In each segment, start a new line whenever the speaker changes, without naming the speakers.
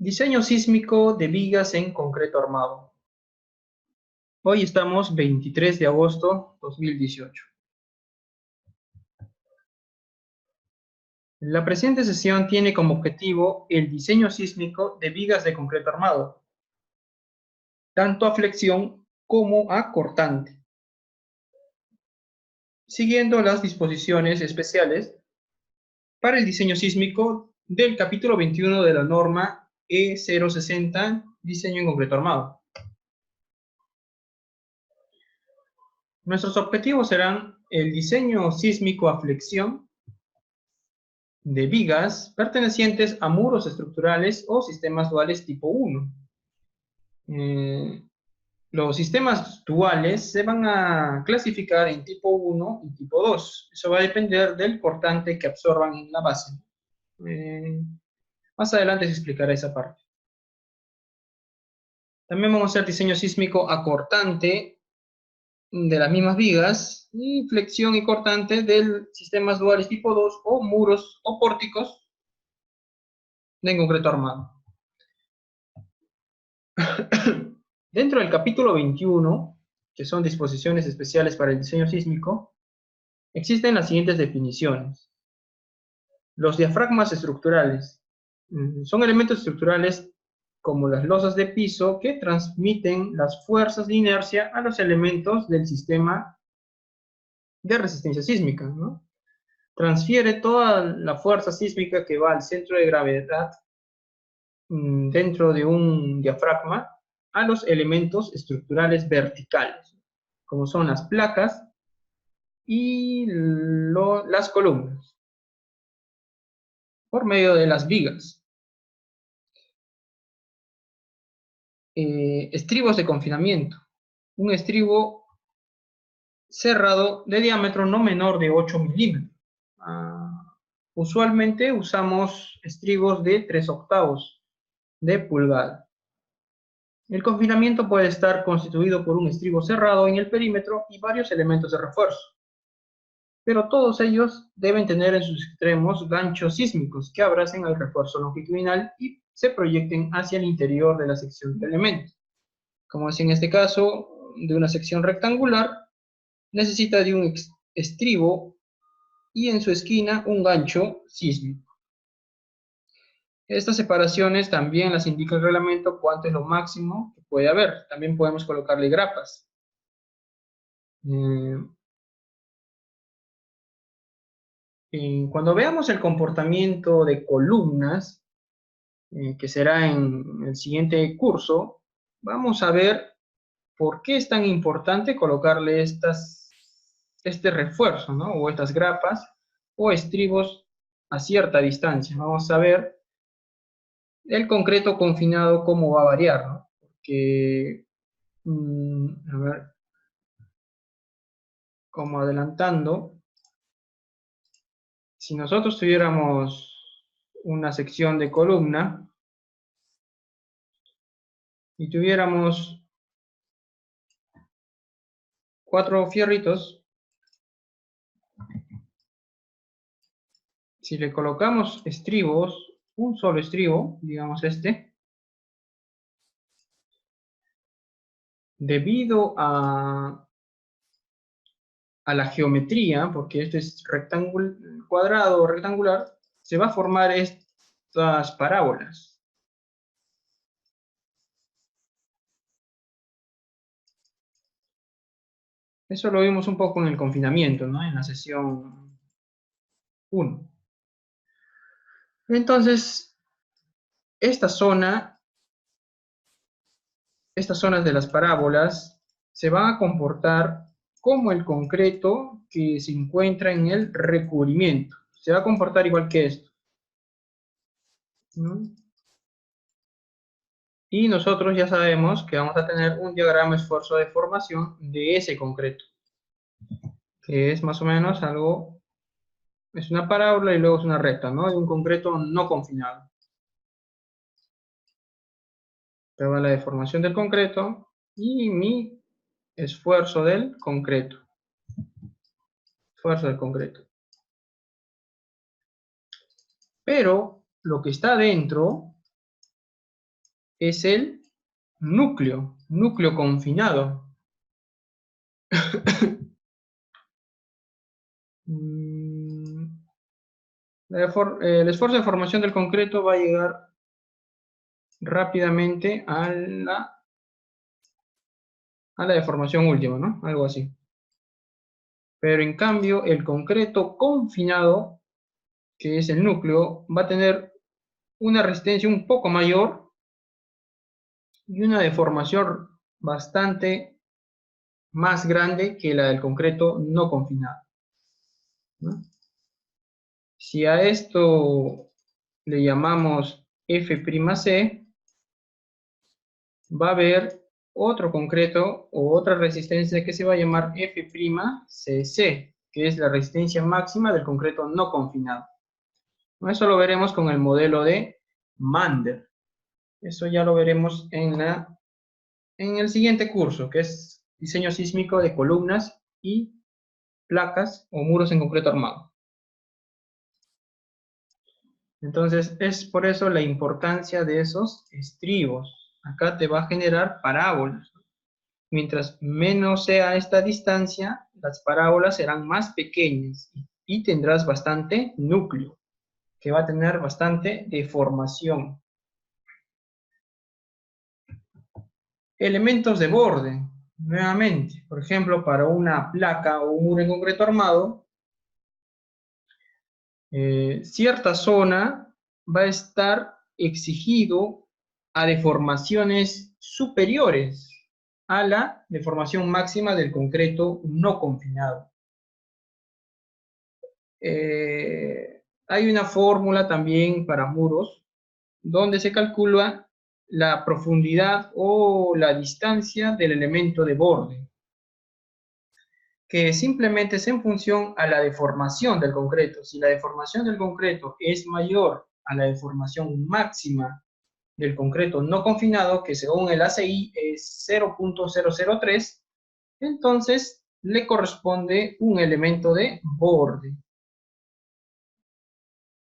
Diseño sísmico de vigas en concreto armado. Hoy estamos 23 de agosto 2018. La presente sesión tiene como objetivo el diseño sísmico de vigas de concreto armado, tanto a flexión como a cortante, siguiendo las disposiciones especiales para el diseño sísmico del capítulo 21 de la norma E060, diseño en concreto armado. Nuestros objetivos serán el diseño sísmico a flexión de vigas pertenecientes a muros estructurales o sistemas duales tipo 1. Los sistemas duales se van a clasificar en tipo 1 y tipo 2. Eso va a depender del cortante que absorban en la base. Más adelante se explicará esa parte. También vamos a hacer diseño sísmico a cortante de las mismas vigas y flexión y cortante de sistemas duales tipo 2 o muros o pórticos de concreto armado. Dentro del capítulo 21, que son disposiciones especiales para el diseño sísmico, existen las siguientes definiciones. Los diafragmas estructurales son elementos estructurales como las losas de piso que transmiten las fuerzas de inercia a los elementos del sistema de resistencia sísmica, ¿no? Transfiere toda la fuerza sísmica que va al centro de gravedad dentro de un diafragma a los elementos estructurales verticales, como son las placas y las columnas, por medio de las vigas. Estribos de confinamiento. Un estribo cerrado de diámetro no menor de 8 milímetros. Usualmente usamos estribos de 3/8 de pulgada. El confinamiento puede estar constituido por un estribo cerrado en el perímetro y varios elementos de refuerzo, pero todos ellos deben tener en sus extremos ganchos sísmicos que abracen al refuerzo longitudinal y se proyecten hacia el interior de la sección del elemento. Como es en este caso, de una sección rectangular, necesita de un estribo y en su esquina un gancho sísmico. Estas separaciones también las indica el reglamento cuánto es lo máximo que puede haber. También podemos colocarle grapas. Cuando veamos el comportamiento de columnas, que será en el siguiente curso, vamos a ver por qué es tan importante colocarle este refuerzo, ¿no? O estas grapas o estribos a cierta distancia. Vamos a ver el concreto confinado cómo va a variar, ¿no? Porque, a ver, como adelantando, si nosotros tuviéramos una sección de columna y tuviéramos 4 fierritos, si le colocamos estribos, un solo estribo, digamos este, debido a la geometría, porque esto es cuadrado o rectangular, se va a formar estas parábolas. Eso lo vimos un poco en el confinamiento, ¿no? En la sesión 1. Entonces, estas zonas de las parábolas se van a comportar como el concreto que se encuentra en el recubrimiento. Se va a comportar igual que esto, ¿no? Y nosotros ya sabemos que vamos a tener un diagrama esfuerzo de formación de ese concreto, que es más o menos algo, es una parábola y luego es una recta, ¿no? De un concreto no confinado. Esta va la deformación del concreto y mi esfuerzo del concreto. Esfuerzo del concreto. Pero lo que está dentro es el núcleo confinado. El esfuerzo de formación del concreto va a llegar rápidamente a la deformación última, ¿no? Algo así. Pero en cambio, el concreto confinado, que es el núcleo, va a tener una resistencia un poco mayor y una deformación bastante más grande que la del concreto no confinado, ¿no? Si a esto le llamamos F'C, va a haber otro concreto o otra resistencia que se va a llamar F'Cc, que es la resistencia máxima del concreto no confinado. Eso lo veremos con el modelo de Mander. Eso ya lo veremos en el siguiente curso, que es diseño sísmico de columnas y placas o muros en concreto armado. Entonces, es por eso la importancia de esos estribos. Acá te va a generar parábolas. Mientras menos sea esta distancia, las parábolas serán más pequeñas y tendrás bastante núcleo, que va a tener bastante deformación. Elementos de borde, nuevamente, por ejemplo, para una placa o un muro en concreto armado, cierta zona va a estar exigido a deformaciones superiores a la deformación máxima del concreto no confinado. Hay una fórmula también para muros donde se calcula la profundidad o la distancia del elemento de borde, que simplemente es en función a la deformación del concreto. Si la deformación del concreto es mayor a la deformación máxima del concreto no confinado, que según el ACI es 0.003, entonces le corresponde un elemento de borde.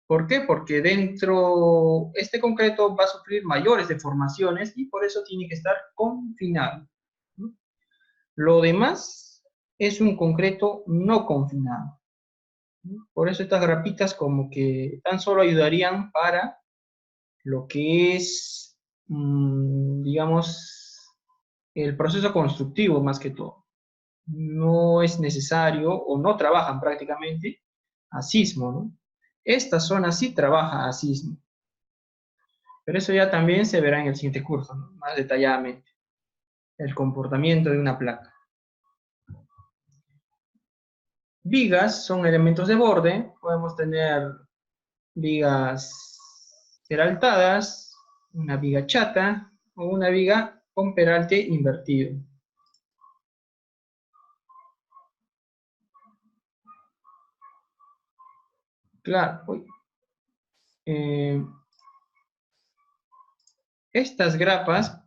¿Por qué? Porque dentro este concreto va a sufrir mayores deformaciones y por eso tiene que estar confinado. Lo demás es un concreto no confinado. Por eso estas grapitas como que tan solo ayudarían para lo que es, digamos, el proceso constructivo más que todo. No es necesario o no trabajan prácticamente a sismo, ¿no? Esta zona sí trabaja a sismo. Pero eso ya también se verá en el siguiente curso, ¿no? Más detalladamente. El comportamiento de una placa. Vigas son elementos de borde. Podemos tener vigas peraltadas, una viga chata o una viga con peralte invertido. Claro. Estas grapas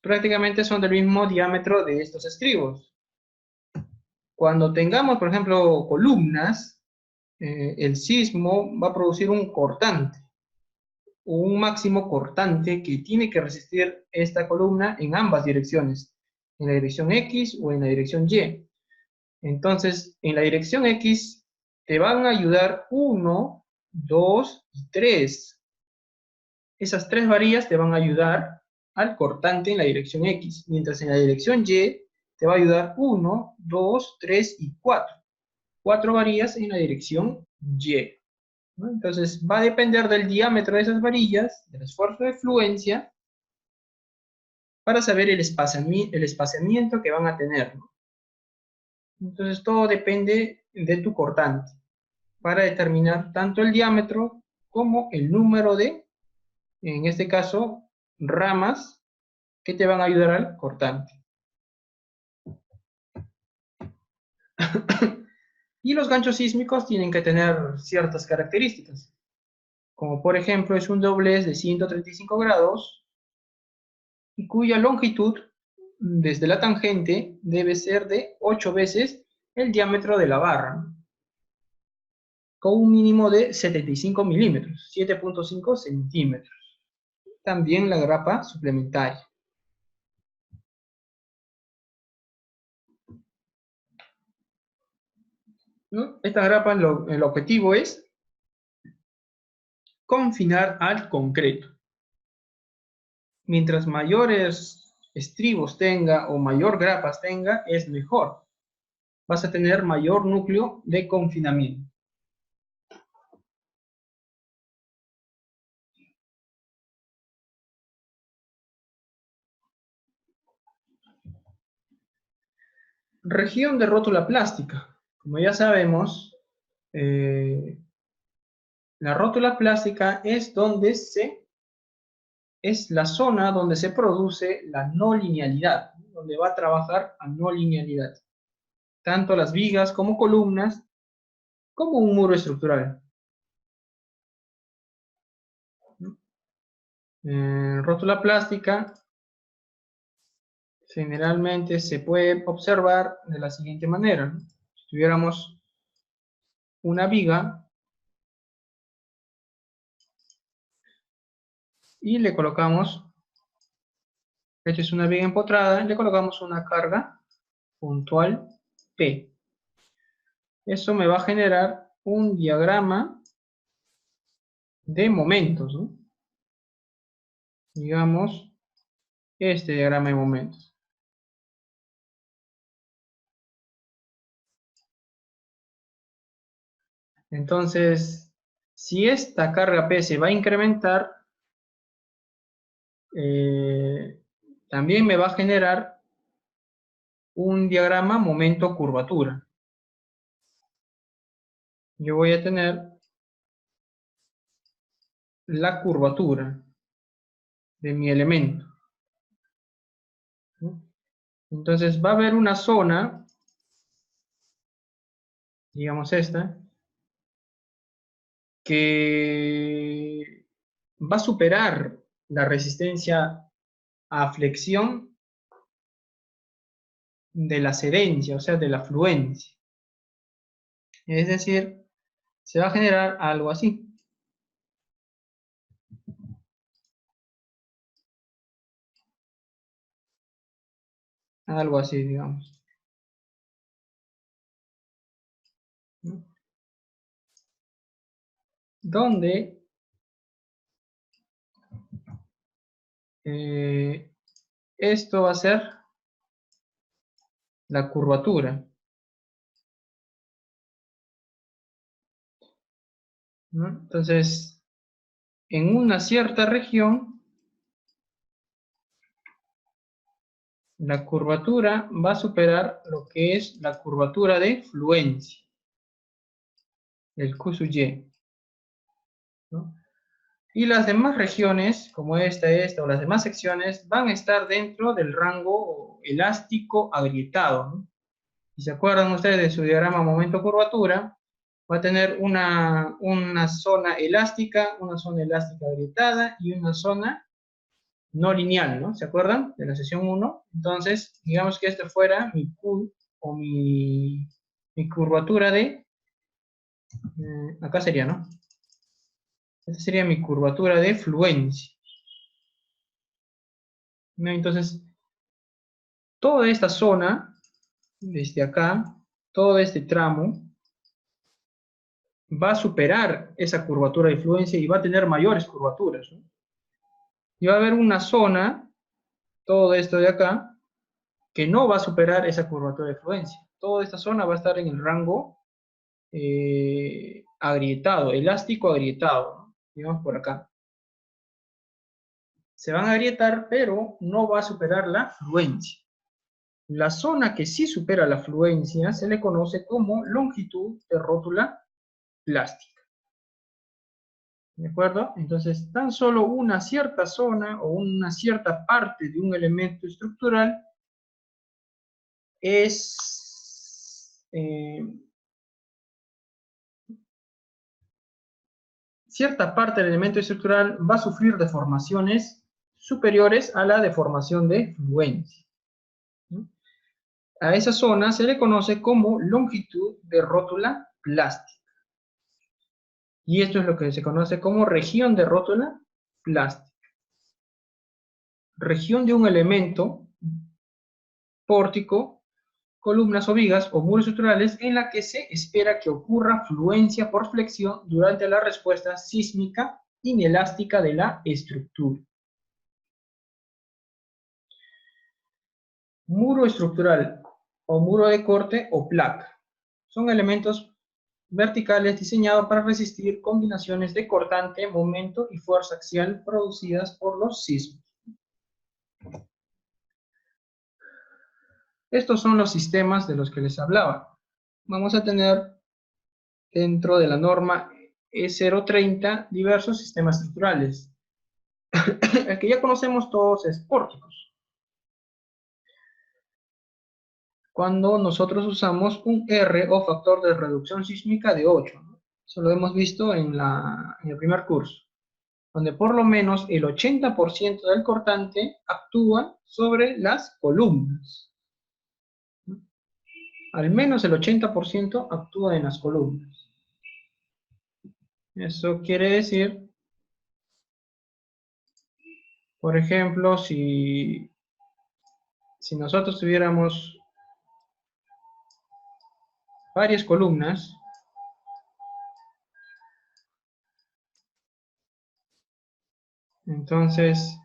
prácticamente son del mismo diámetro de estos estribos. Cuando tengamos, por ejemplo, columnas, el sismo va a producir un cortante, o un máximo cortante que tiene que resistir esta columna en ambas direcciones, en la dirección X o en la dirección Y. Entonces, en la dirección X te van a ayudar 1, 2 y 3. Esas 3 varillas te van a ayudar al cortante en la dirección X, mientras en la dirección Y te va a ayudar 1, 2, 3 y 4. 4 varillas en la dirección Y, ¿no? Entonces va a depender del diámetro de esas varillas, del esfuerzo de fluencia, para saber el espaciamiento que van a tener, ¿no? Entonces todo depende de tu cortante, para determinar tanto el diámetro como el número de, en este caso, ramas que te van a ayudar al cortante. Y los ganchos sísmicos tienen que tener ciertas características, como por ejemplo es un doblez de 135 grados y cuya longitud desde la tangente debe ser de 8 veces el diámetro de la barra, con un mínimo de 75 milímetros, 7.5 centímetros. también la grapa suplementaria. ¿No? Esta grapa, el objetivo es confinar al concreto. Mientras mayores estribos tenga o mayor grapas tenga, es mejor. Vas a tener mayor núcleo de confinamiento. Región de rótula plástica. Como ya sabemos, la rótula plástica es la zona donde se produce la no linealidad, donde va a trabajar a no linealidad. Tanto las vigas como columnas, como un muro estructural. Rótula plástica generalmente se puede observar de la siguiente manera. Si tuviéramos una viga y le colocamos, esta es una viga empotrada, le colocamos una carga puntual P. Eso me va a generar un diagrama de momentos, ¿no? Digamos, este diagrama de momentos. Entonces, si esta carga P se va a incrementar, también me va a generar un diagrama momento-curvatura. Yo voy a tener la curvatura de mi elemento. Entonces va a haber una zona, digamos esta, que va a superar la resistencia a flexión de la adherencia, o sea, de la fluencia. Es decir, se va a generar algo así. Algo así, digamos. Donde esto va a ser la curvatura. ¿No? Entonces, en una cierta región, la curvatura va a superar lo que es la curvatura de fluencia, el Q sub Y. ¿No? Y las demás regiones, como esta o las demás secciones, van a estar dentro del rango elástico agrietado, ¿no? Si se acuerdan ustedes de su diagrama momento-curvatura, va a tener una zona elástica agrietada y una zona no lineal, ¿no? ¿Se acuerdan de la sesión 1? Entonces, digamos que esta fuera mi Q o mi curvatura de, acá sería, ¿no? Esta sería mi curvatura de fluencia. ¿No? Entonces, toda esta zona, desde acá, todo este tramo, va a superar esa curvatura de fluencia y va a tener mayores curvaturas, ¿no? Y va a haber una zona, todo esto de acá, que no va a superar esa curvatura de fluencia. Toda esta zona va a estar en el rango agrietado, elástico agrietado, ¿no? Digamos por acá. Se van a agrietar, pero no va a superar la fluencia. La zona que sí supera la fluencia se le conoce como longitud de rótula plástica. ¿De acuerdo? Entonces, tan solo una cierta zona o una cierta parte de un elemento estructural es cierta parte del elemento estructural va a sufrir deformaciones superiores a la deformación de fluencia. A esa zona se le conoce como longitud de rótula plástica. Y esto es lo que se conoce como región de rótula plástica. región de un elemento, pórtico, columnas o vigas o muros estructurales en la que se espera que ocurra fluencia por flexión durante la respuesta sísmica inelástica de la estructura. Muro estructural o muro de corte o placa. Son elementos verticales diseñados para resistir combinaciones de cortante, momento y fuerza axial producidas por los sismos. Estos son los sistemas de los que les hablaba. Vamos a tener dentro de la norma E030 diversos sistemas estructurales. El que ya conocemos todos es pórticos. Cuando nosotros usamos un R o factor de reducción sísmica de 8, ¿no? Eso lo hemos visto en el primer curso, donde por lo menos el 80% del cortante actúa sobre las columnas. Al menos el 80% actúa en las columnas. Eso quiere decir, por ejemplo, si nosotros tuviéramos varias columnas, entonces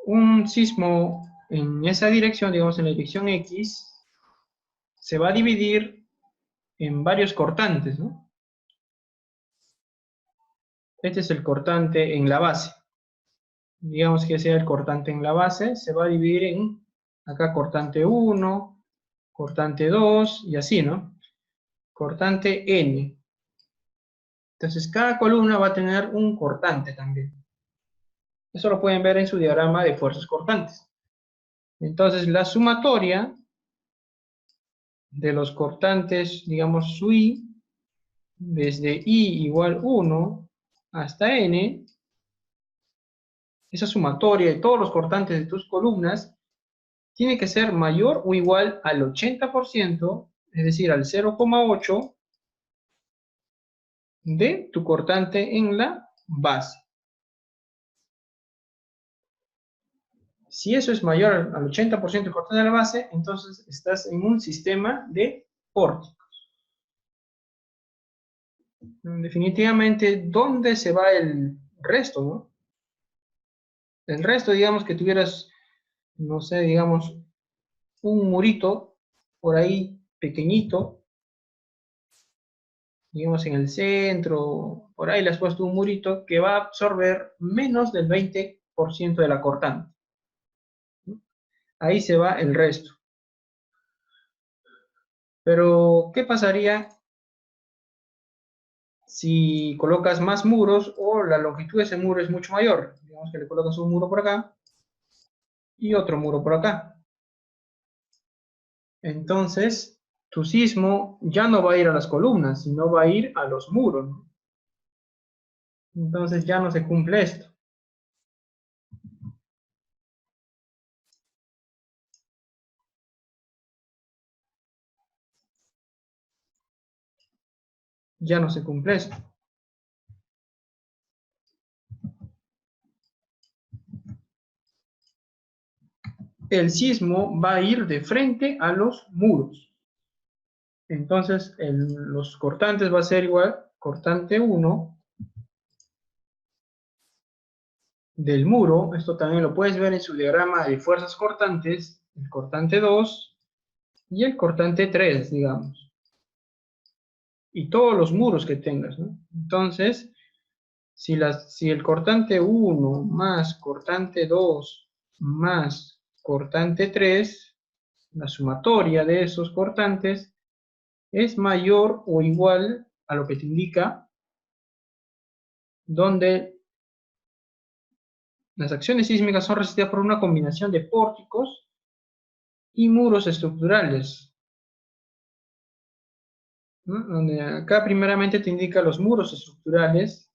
un sismo en esa dirección, digamos en la dirección X, se va a dividir en varios cortantes, ¿no? Este es el cortante en la base. Digamos que sea el cortante en la base, se va a dividir en, acá cortante 1, cortante 2, y así, ¿no? Cortante N. Entonces, cada columna va a tener un cortante también. Eso lo pueden ver en su diagrama de fuerzas cortantes. Entonces, la sumatoria de los cortantes, digamos, su I, desde I igual 1 hasta N, esa sumatoria de todos los cortantes de tus columnas tiene que ser mayor o igual al 80%, es decir, al 0,8 de tu cortante en la base. Si eso es mayor al 80% del cortante de la base, entonces estás en un sistema de pórticos. Definitivamente, ¿dónde se va el resto, no? El resto, digamos que tuvieras, no sé, digamos, un murito por ahí pequeñito, digamos en el centro, por ahí le has puesto un murito que va a absorber menos del 20% de la cortante. Ahí se va el resto. Pero, ¿qué pasaría si colocas más muros o la longitud de ese muro es mucho mayor? Digamos que le colocas un muro por acá y otro muro por acá. Entonces, tu sismo ya no va a ir a las columnas, sino va a ir a los muros, ¿no? Entonces ya no se cumple esto. Ya no se cumple esto. El sismo va a ir de frente a los muros. Entonces, los cortantes va a ser igual, cortante 1 del muro, esto también lo puedes ver en su diagrama de fuerzas cortantes, el cortante 2 y el cortante 3, digamos. Y todos los muros que tengas, ¿no? Entonces, si el cortante 1 más cortante 2 más cortante 3, la sumatoria de esos cortantes es mayor o igual a lo que te indica, donde las acciones sísmicas son resistidas por una combinación de pórticos y muros estructurales, ¿no? Donde acá primeramente te indica los muros estructurales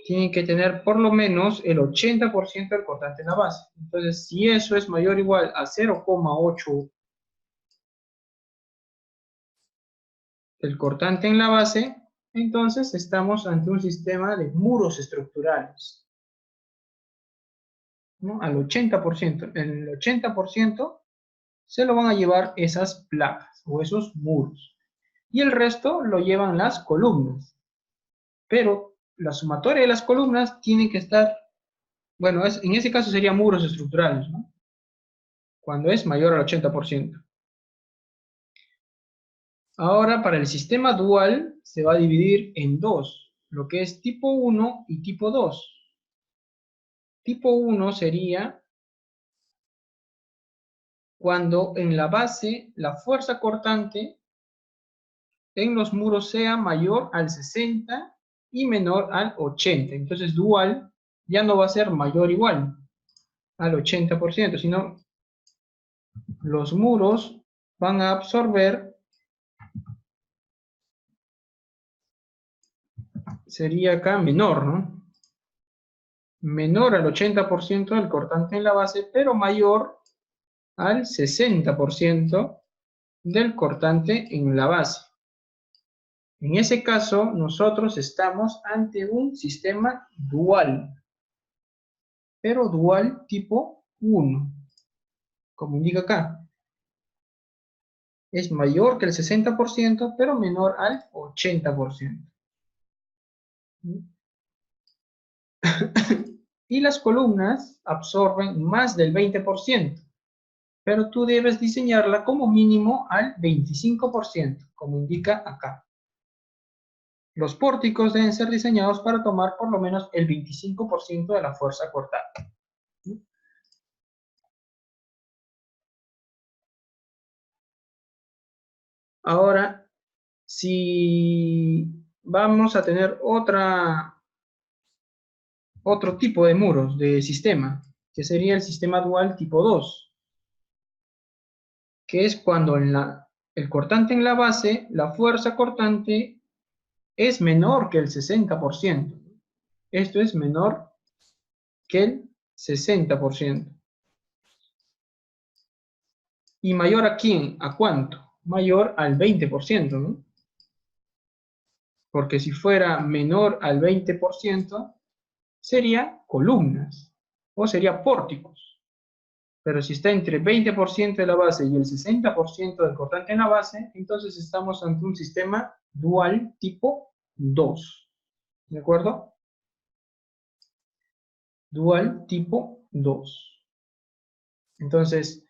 tienen que tener por lo menos el 80% del cortante en la base. Entonces, si eso es mayor o igual a 0,8 del cortante en la base, entonces estamos ante un sistema de muros estructurales. ¿no? Al 80%. El 80% se lo van a llevar esas placas o esos muros. Y el resto lo llevan las columnas. Pero la sumatoria de las columnas tiene que estar, bueno, en ese caso sería muros estructurales, ¿no? Cuando es mayor al 80%. Ahora, para el sistema dual se va a dividir en dos, lo que es tipo 1 y tipo 2. Tipo 1 sería cuando en la base la fuerza cortante en los muros sea mayor al 60 y menor al 80. Entonces dual ya no va a ser mayor o igual al 80%, sino los muros van a absorber, sería acá menor, ¿no? Menor al 80% del cortante en la base, pero mayor al 60% del cortante en la base. En ese caso, nosotros estamos ante un sistema dual, pero dual tipo 1, como indica acá. Es mayor que el 60%, pero menor al 80%. Y las columnas absorben más del 20%, pero tú debes diseñarla como mínimo al 25%, como indica acá. Los pórticos deben ser diseñados para tomar por lo menos el 25% de la fuerza cortante. Ahora, si vamos a tener otro tipo de muros de sistema, que sería el sistema dual tipo 2, que es cuando el cortante en la base, la fuerza cortante es menor que el 60%. Esto es menor que el 60%. ¿Y mayor a quién? ¿A cuánto? Mayor al 20%, ¿no? Porque si fuera menor al 20%, sería columnas o sería pórticos. Pero si está entre 20% de la base y el 60% del cortante en la base, entonces estamos ante un sistema dual tipo 2. ¿De acuerdo? Dual tipo 2. Entonces,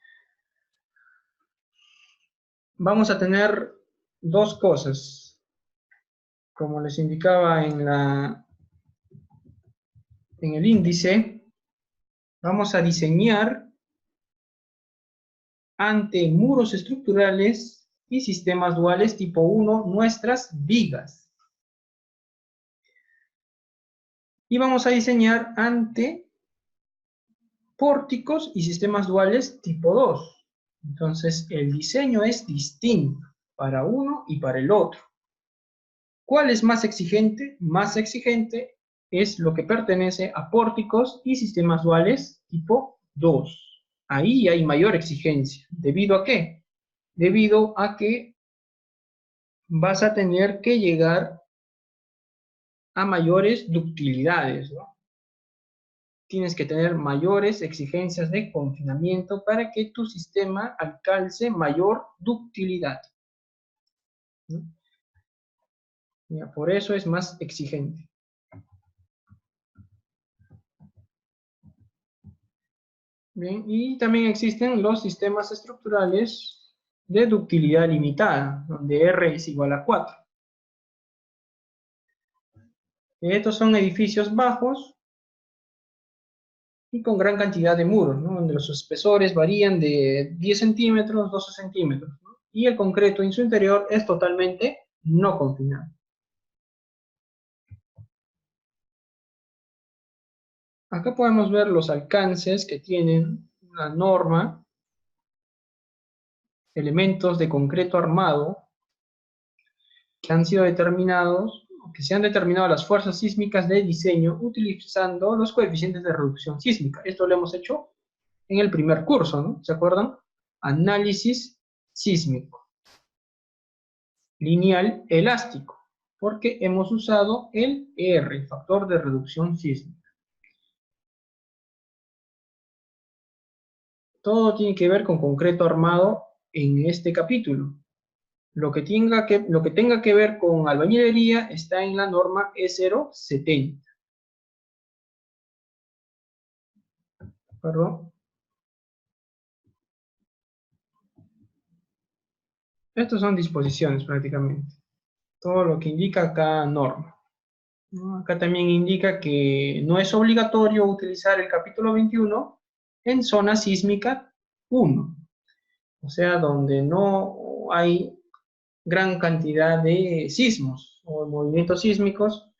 vamos a tener dos cosas. Como les indicaba en el índice, vamos a diseñar ante muros estructurales y sistemas duales tipo 1 nuestras vigas. Y vamos a diseñar ante pórticos y sistemas duales tipo 2. Entonces, el diseño es distinto para uno y para el otro. ¿Cuál es más exigente? Más exigente es lo que pertenece a pórticos y sistemas duales tipo 2. Ahí hay mayor exigencia. ¿Debido a qué? Debido a que vas a tener que llegar a mayores ductilidades, ¿no? Tienes que tener mayores exigencias de confinamiento para que tu sistema alcance mayor ductilidad, ¿no? Ya, por eso es más exigente. Bien, y también existen los sistemas estructurales de ductilidad limitada, donde R es igual a 4. Estos son edificios bajos y con gran cantidad de muros, ¿no? Donde los espesores varían de 10 centímetros, 12 centímetros, ¿no? Y el concreto en su interior es totalmente no confinado. Acá podemos ver los alcances que tienen una norma, elementos de concreto armado que han sido determinados, que se han determinado las fuerzas sísmicas de diseño utilizando los coeficientes de reducción sísmica. Esto lo hemos hecho en el primer curso, ¿no? ¿Se acuerdan? Análisis sísmico. Lineal elástico, porque hemos usado el R, factor de reducción sísmica. Todo tiene que ver con concreto armado en este capítulo. Lo que tenga que ver con albañilería está en la norma E070. Perdón. Estas son disposiciones prácticamente. Todo lo que indica cada norma, ¿no? Acá también indica que no es obligatorio utilizar el capítulo 21 en zona sísmica 1. O sea, donde no hay gran cantidad de sismos o movimientos sísmicos,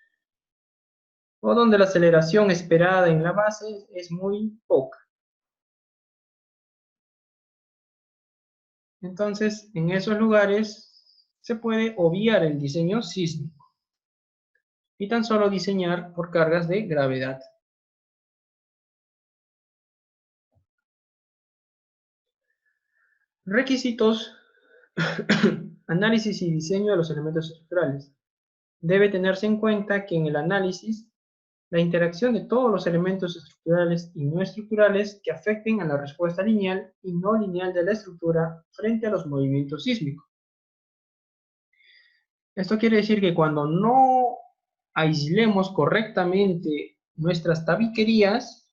o donde la aceleración esperada en la base es muy poca. Entonces, en esos lugares se puede obviar el diseño sísmico y tan solo diseñar por cargas de gravedad. Requisitos, análisis y diseño de los elementos estructurales. Debe tenerse en cuenta que en el análisis, la interacción de todos los elementos estructurales y no estructurales que afecten a la respuesta lineal y no lineal de la estructura frente a los movimientos sísmicos. Esto quiere decir que cuando no aislemos correctamente nuestras tabiquerías,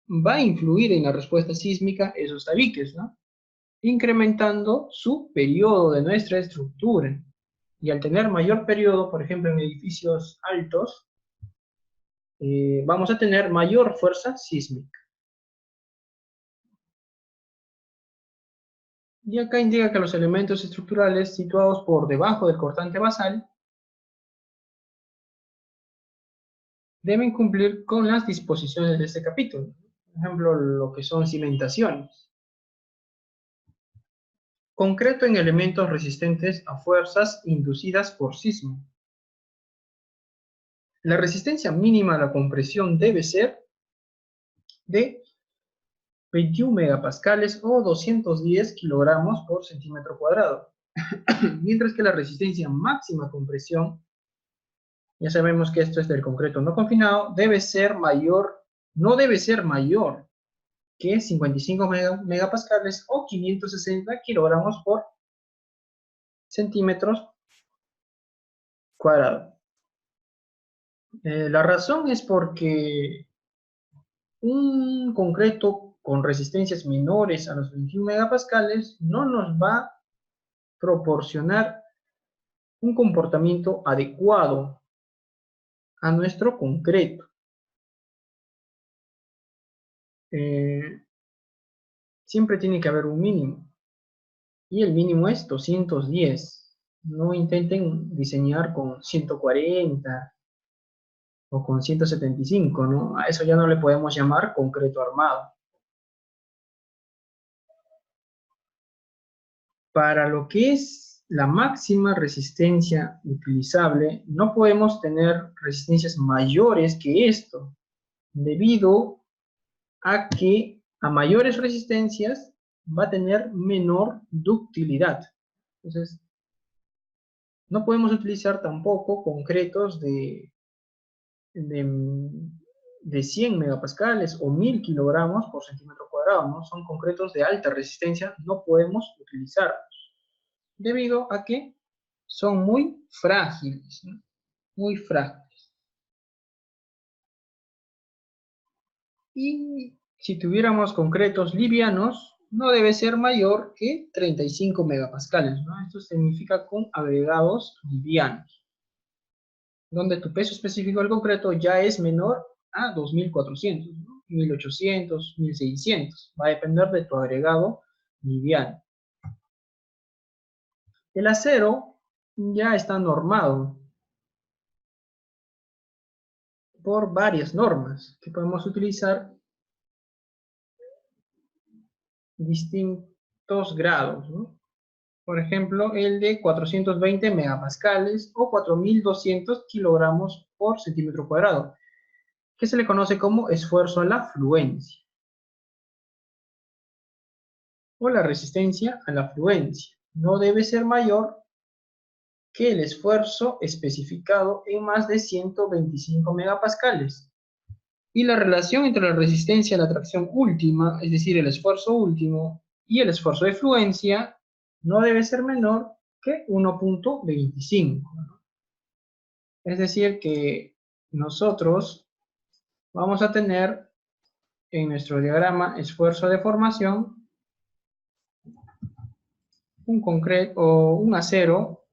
va a influir en la respuesta sísmica esos tabiques, ¿no? Incrementando su periodo de nuestra estructura. Y al tener mayor periodo, por ejemplo, en edificios altos, vamos a tener mayor fuerza sísmica. Y acá indica que los elementos estructurales situados por debajo del cortante basal deben cumplir con las disposiciones de este capítulo. Por ejemplo, lo que son cimentaciones. Concreto en elementos resistentes a fuerzas inducidas por sismo. La resistencia mínima a la compresión debe ser de 21 megapascales o 210 kilogramos por centímetro cuadrado. Mientras que la resistencia máxima a compresión, ya sabemos que esto es del concreto no confinado, no debe ser mayor que 55 megapascales o 560 kilogramos por centímetros cuadrados. La razón es porque un concreto con resistencias menores a los 21 megapascales no nos va a proporcionar un comportamiento adecuado a nuestro concreto. Siempre tiene que haber un mínimo. Y el mínimo es 210. No intenten diseñar con 140 o con 175, ¿no? A eso ya no le podemos llamar concreto armado. Para lo que es la máxima resistencia utilizable, no podemos tener resistencias mayores que esto, debido a que a mayores resistencias va a tener menor ductilidad. Entonces, no podemos utilizar tampoco concretos de 100 megapascales o 1000 kilogramos por centímetro cuadrado, ¿no? Son concretos de alta resistencia, no podemos utilizarlos, debido a que son muy frágiles, ¿no? Muy frágiles. Y si tuviéramos concretos livianos, no debe ser mayor que 35 megapascales, ¿no? Esto significa con agregados livianos, donde tu peso específico del concreto ya es menor a 2400, ¿no? 1800, 1600. Va a depender de tu agregado liviano. El acero ya está normado por varias normas que podemos utilizar distintos grados, ¿no? Por ejemplo, el de 420 megapascales o 4200 kilogramos por centímetro cuadrado, que se le conoce como esfuerzo a la fluencia o la resistencia a la fluencia. No debe ser mayor que el esfuerzo especificado en más de 125 megapascales. Y la relación entre la resistencia a la tracción última, es decir, el esfuerzo último, y el esfuerzo de fluencia, no debe ser menor que 1.25. Es decir, que nosotros vamos a tener en nuestro diagrama esfuerzo de formación un acero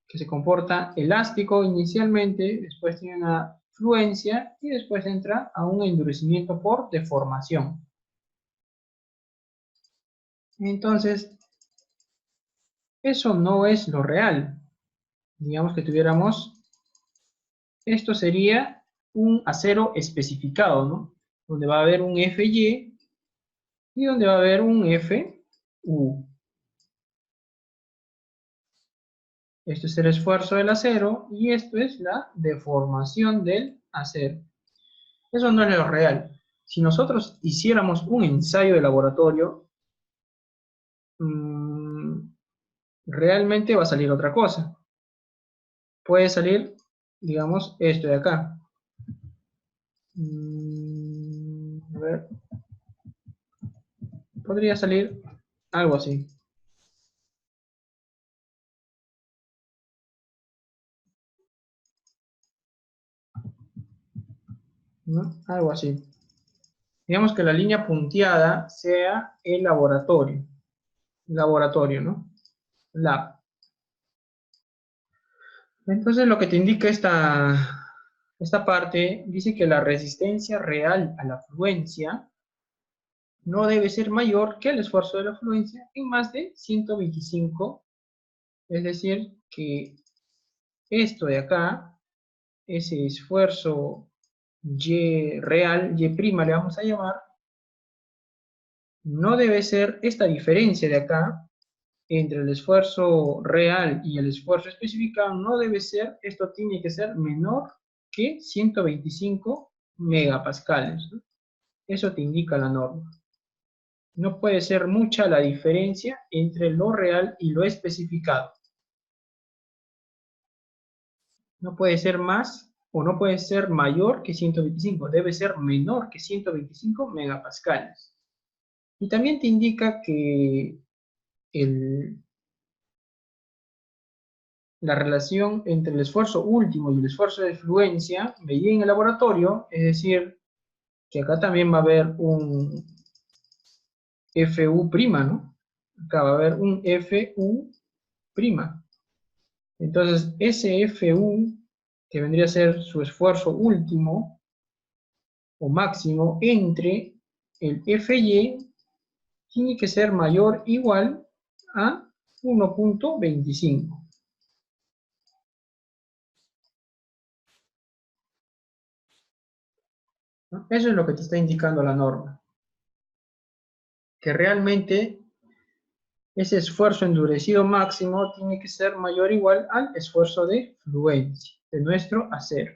que se comporta elástico inicialmente, después tiene una fluencia y después entra a un endurecimiento por deformación. Entonces, eso no es lo real. Digamos que tuviéramos, esto sería un acero especificado, ¿no? Donde va a haber un FY y donde va a haber un FU. Esto es el esfuerzo del acero y esto es la deformación del acero. Eso no es lo real. Si nosotros hiciéramos un ensayo de laboratorio, realmente va a salir otra cosa. Puede salir, digamos, esto de acá. A ver. Podría salir algo así. ¿No? Algo así. Digamos que la línea punteada sea el laboratorio. Laboratorio, ¿no? Lab. Entonces lo que te indica esta parte, dice que la resistencia real a la fluencia no debe ser mayor que el esfuerzo de la fluencia en más de 125. Es decir, que esto de acá, ese esfuerzo Y real, Y' le vamos a llamar, no debe ser esta diferencia de acá, entre el esfuerzo real y el esfuerzo especificado, no debe ser, esto tiene que ser menor que 125 megapascales, ¿no? Eso te indica la norma. No puede ser mucha la diferencia entre lo real y lo especificado. No puede ser más o no puede ser mayor que 125, debe ser menor que 125 megapascales. Y también te indica que la relación entre el esfuerzo último y el esfuerzo de fluencia medida en el laboratorio, es decir, que acá también va a haber un FU', ¿no? Acá va a haber un FU'. Entonces, ese FU, que vendría a ser su esfuerzo último o máximo entre el FY, tiene que ser mayor o igual a 1.25. ¿No? Eso es lo que te está indicando la norma. Que realmente ese esfuerzo endurecido máximo tiene que ser mayor o igual al esfuerzo de fluencia de nuestro acero.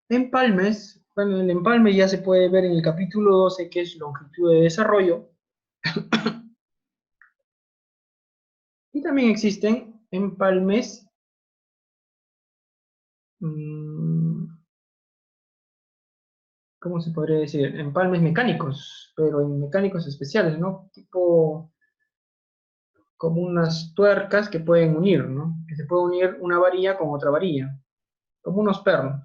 Empalmes, bueno, el empalme ya se puede ver en el capítulo 12, que es longitud de desarrollo. Y también existen empalmes, ¿cómo se podría decir? Empalmes mecánicos, pero en mecánicos especiales, ¿no? Tipo como unas tuercas que pueden unir, ¿no? Que se puede unir una varilla con otra varilla, como unos pernos,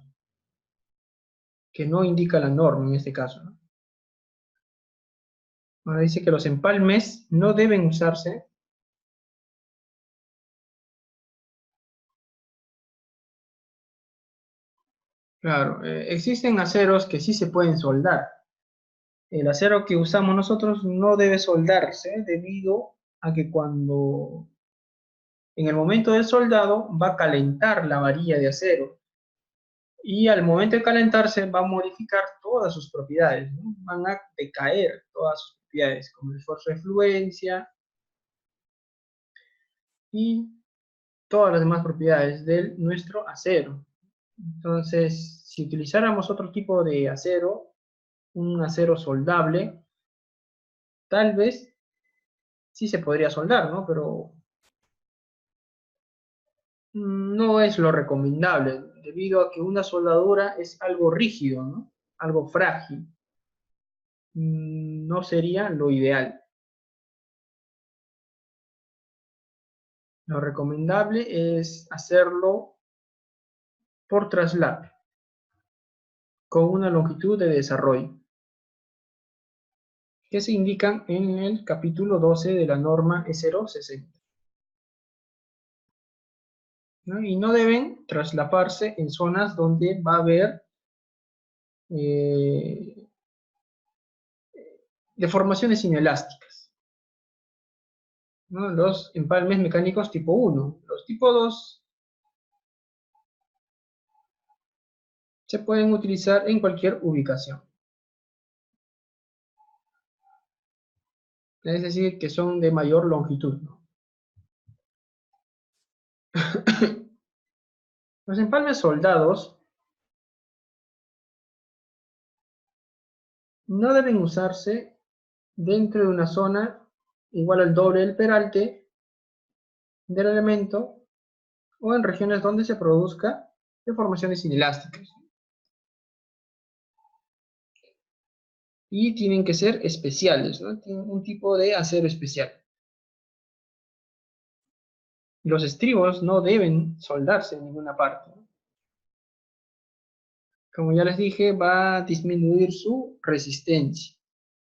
que no indica la norma en este caso, ¿no? Ahora dice que los empalmes no deben usarse. Claro, existen aceros que sí se pueden soldar. El acero que usamos nosotros no debe soldarse debido a que cuando en el momento del soldado va a calentar la varilla de acero y al momento de calentarse va a modificar todas sus propiedades, ¿no? Van a decaer todas sus propiedades, como el esfuerzo de fluencia y todas las demás propiedades de nuestro acero. Entonces, si utilizáramos otro tipo de acero, un acero soldable, tal vez sí se podría soldar, ¿no? Pero no es lo recomendable, debido a que una soldadura es algo rígido, ¿no? Algo frágil. No sería lo ideal. Lo recomendable es hacerlo por traslap, con una longitud de desarrollo, que se indican en el capítulo 12 de la norma E060. ¿No? Y no deben traslaparse en zonas donde va a haber deformaciones inelásticas, ¿no? Los empalmes mecánicos tipo 1. Los tipo 2 se pueden utilizar en cualquier ubicación. Es decir, que son de mayor longitud, ¿no? Los empalmes soldados no deben usarse dentro de una zona igual al doble del peralte del elemento o en regiones donde se produzca deformaciones inelásticas. Y tienen que ser especiales, ¿no? Tienen un tipo de acero especial. Los estribos no deben soldarse en ninguna parte. Como ya les dije, va a disminuir su resistencia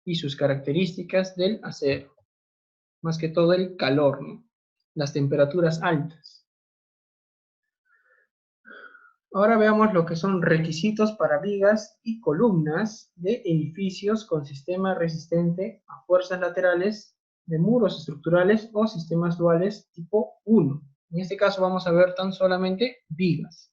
y sus características del acero. Más que todo el calor, ¿no? Las temperaturas altas. Ahora veamos lo que son requisitos para vigas y columnas de edificios con sistema resistente a fuerzas laterales de muros estructurales o sistemas duales tipo 1. En este caso vamos a ver tan solamente vigas.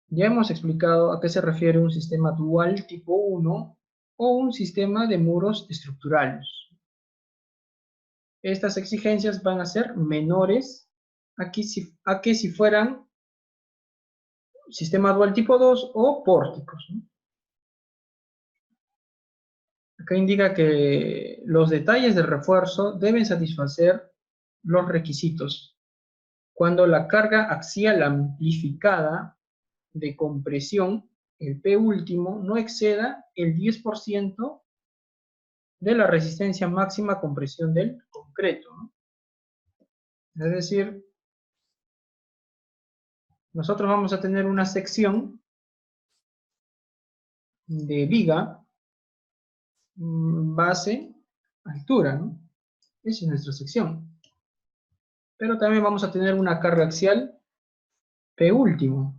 Ya hemos explicado a qué se refiere un sistema dual tipo 1 o un sistema de muros estructurales. Estas exigencias van a ser menores a que si fueran sistema dual tipo 2 o pórticos, ¿no? Acá indica que los detalles del refuerzo deben satisfacer los requisitos cuando la carga axial amplificada de compresión, el P último, no exceda el 10% de la resistencia máxima a compresión del concreto, ¿no? Es decir, nosotros vamos a tener una sección de viga, base, altura, ¿no? Esa es nuestra sección. Pero también vamos a tener una carga axial P último.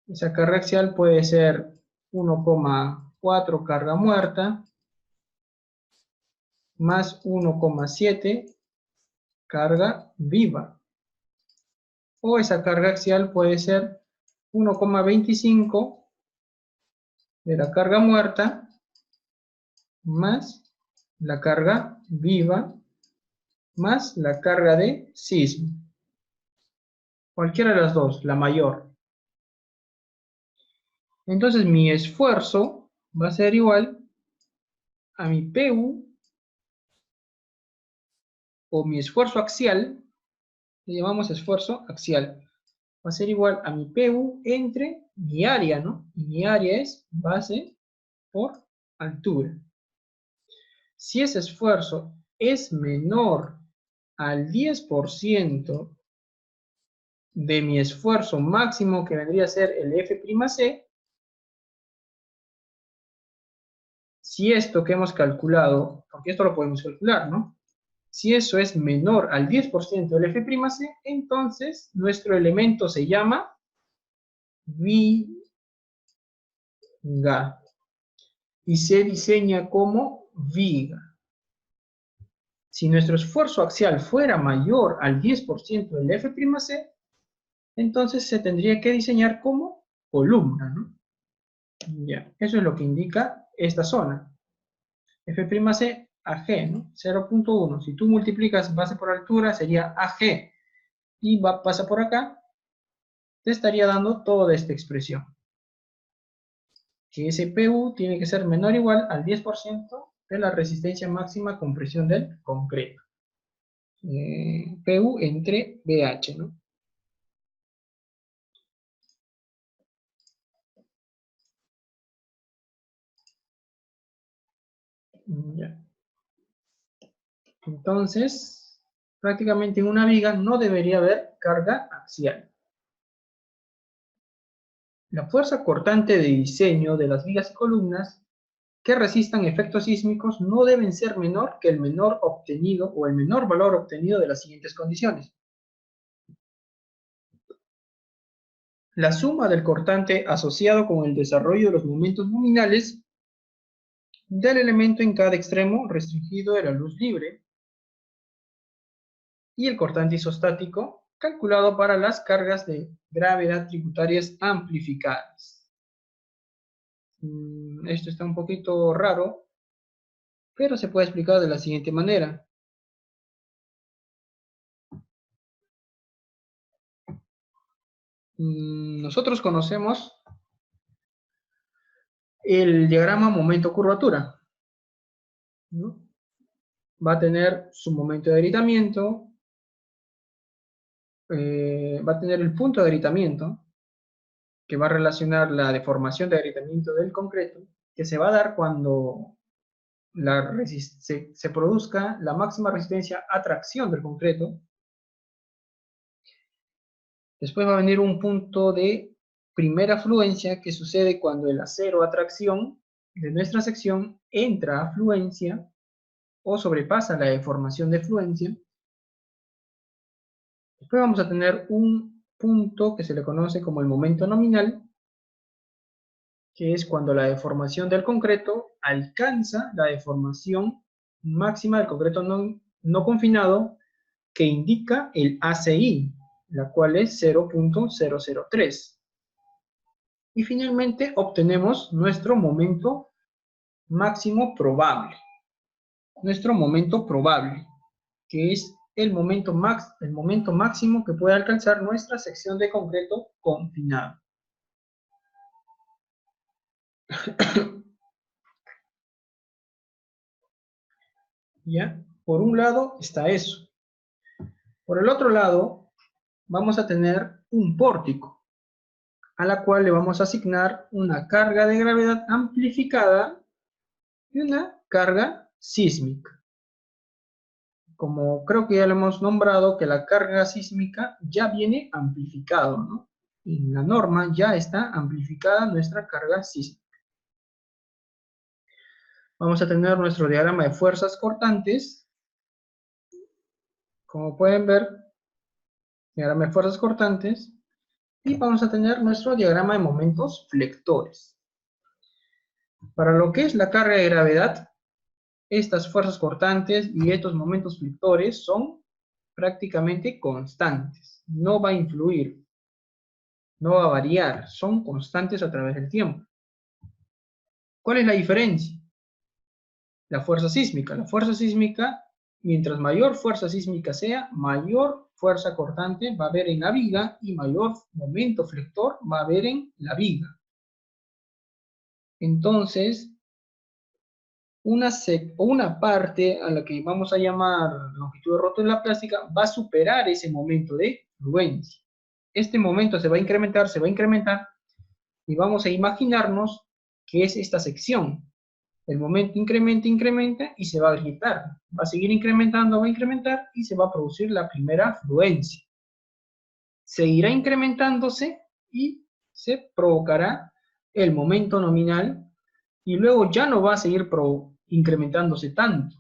Esa carga axial puede ser 1,4 carga muerta más 1,7 carga viva. O esa carga axial puede ser 1,25 de la carga muerta más la carga viva más la carga de sismo. Cualquiera de las dos, la mayor. Entonces mi esfuerzo va a ser igual a mi PU o mi esfuerzo axial, le llamamos esfuerzo axial. Va a ser igual a mi PU entre mi área, ¿no? Y mi área es base por altura. Si ese esfuerzo es menor al 10% de mi esfuerzo máximo, que vendría a ser el F'C, si esto que hemos calculado, porque esto lo podemos calcular, ¿no? Si eso es menor al 10% del F'C, entonces nuestro elemento se llama viga y se diseña como viga. Si nuestro esfuerzo axial fuera mayor al 10% del F'C, entonces se tendría que diseñar como columna, ¿no? Ya, eso es lo que indica esta zona. F'C AG, ¿no? 0.1. Si tú multiplicas base por altura, sería AG. Y pasa por acá. te estaría dando toda esta expresión. Que ese PU tiene que ser menor o igual al 10% de la resistencia máxima a compresión del concreto. PU entre BH, ¿no? Ya. Entonces, prácticamente en una viga no debería haber carga axial. La fuerza cortante de diseño de las vigas y columnas que resistan efectos sísmicos no deben ser menor que el menor obtenido o el menor valor obtenido de las siguientes condiciones. La suma del cortante asociado con el desarrollo de los momentos nominales del elemento en cada extremo restringido de la luz libre y el cortante isostático calculado para las cargas de gravedad tributarias amplificadas. Esto está un poquito raro, pero se puede explicar de la siguiente manera. Nosotros conocemos el diagrama momento-curvatura, ¿no? Va a tener su momento de agrietamiento, va a tener el punto de agrietamiento, que va a relacionar la deformación de agrietamiento del concreto, que se va a dar cuando se produzca la máxima resistencia a tracción del concreto. Después va a venir un punto de primera fluencia, que sucede cuando el acero a tracción de nuestra sección entra a fluencia o sobrepasa la deformación de fluencia. Después vamos a tener un punto que se le conoce como el momento nominal, que es cuando la deformación del concreto alcanza la deformación máxima del concreto no confinado, que indica el ACI, la cual es 0.003. Y finalmente obtenemos nuestro momento máximo probable. Nuestro momento probable, que es el momento máximo que puede alcanzar nuestra sección de concreto confinado. ¿Ya? Por un lado está eso. Por el otro lado, vamos a tener un pórtico, a la cual le vamos a asignar una carga de gravedad amplificada y una carga sísmica. Como creo que ya lo hemos nombrado, que la carga sísmica ya viene amplificado, ¿no? En la norma ya está amplificada nuestra carga sísmica. Vamos a tener nuestro diagrama de fuerzas cortantes. Como pueden ver, diagrama de fuerzas cortantes. Y vamos a tener nuestro diagrama de momentos flectores. Para lo que es la carga de gravedad, estas fuerzas cortantes y estos momentos flectores son prácticamente constantes. No va a influir, no va a variar, son constantes a través del tiempo. ¿Cuál es la diferencia? La fuerza sísmica. La fuerza sísmica, mientras mayor fuerza sísmica sea, mayor fuerza cortante va a haber en la viga y mayor momento flector va a haber en la viga. Entonces, una parte a la que vamos a llamar longitud de rotor en la plástica va a superar ese momento de fluencia. Este momento se va a incrementar, y vamos a imaginarnos que es esta sección. El momento incrementa, incrementa y se va a agrietar. Va a seguir incrementando, va a incrementar y se va a producir la primera fluencia. Seguirá incrementándose y se provocará el momento nominal y luego ya no va a seguir incrementándose tanto.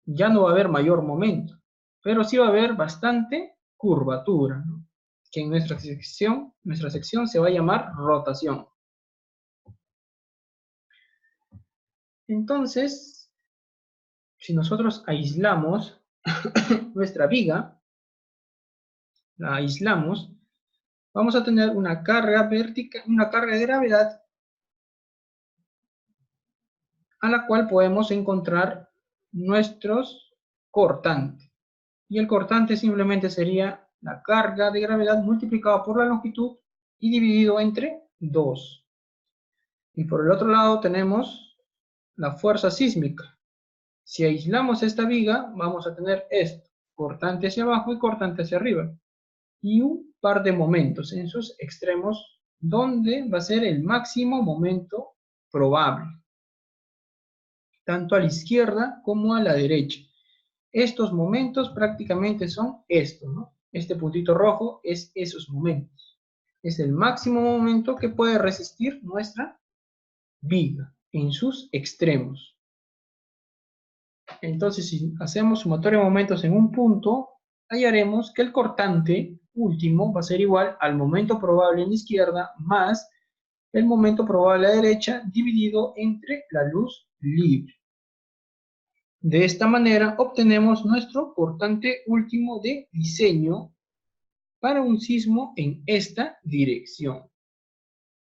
Ya no va a haber mayor momento, pero sí va a haber bastante curvatura, ¿no? Que en nuestra sección se va a llamar rotación. Entonces, si nosotros aislamos nuestra viga, la aislamos, vamos a tener una carga vertical, una carga de gravedad a la cual podemos encontrar nuestros cortantes. Y el cortante simplemente sería la carga de gravedad multiplicado por la longitud y dividido entre 2. Y por el otro lado tenemos la fuerza sísmica. Si aislamos esta viga, vamos a tener esto, cortante hacia abajo y cortante hacia arriba. Y un par de momentos en sus extremos, donde va a ser el máximo momento probable, tanto a la izquierda como a la derecha. Estos momentos prácticamente son estos, ¿no? Este puntito rojo es esos momentos. Es el máximo momento que puede resistir nuestra viga en sus extremos. Entonces, si hacemos sumatoria de momentos en un punto, hallaremos que el cortante último va a ser igual al momento probable en la izquierda más el momento probable a la derecha dividido entre la luz libre. De esta manera obtenemos nuestro cortante último de diseño para un sismo en esta dirección.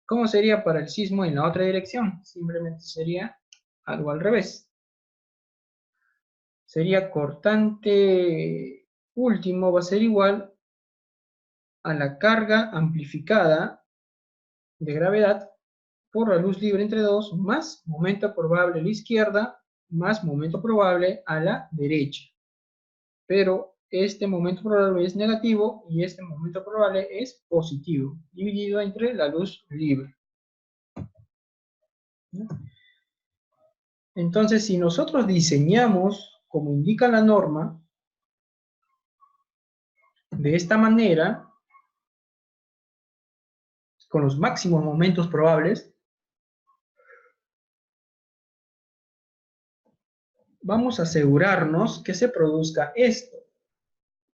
¿Cómo sería para el sismo en la otra dirección? Simplemente sería algo al revés. Sería cortante último va a ser igual a la carga amplificada de gravedad por la luz libre entre 2 más momento probable a la izquierda más momento probable a la derecha. Pero este momento probable es negativo y este momento probable es positivo, dividido entre la luz libre. Entonces, si nosotros diseñamos, como indica la norma, de esta manera, con los máximos momentos probables, vamos a asegurarnos que se produzca esto,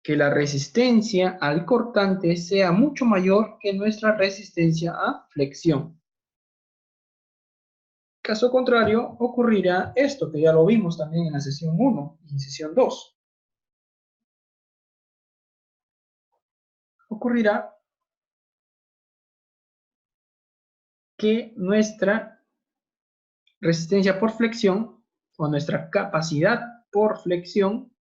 que la resistencia al cortante sea mucho mayor que nuestra resistencia a flexión. Caso contrario, ocurrirá esto, que ya lo vimos también en la sesión 1 y en sesión 2. Ocurrirá que nuestra resistencia por flexión o nuestra capacidad por flexión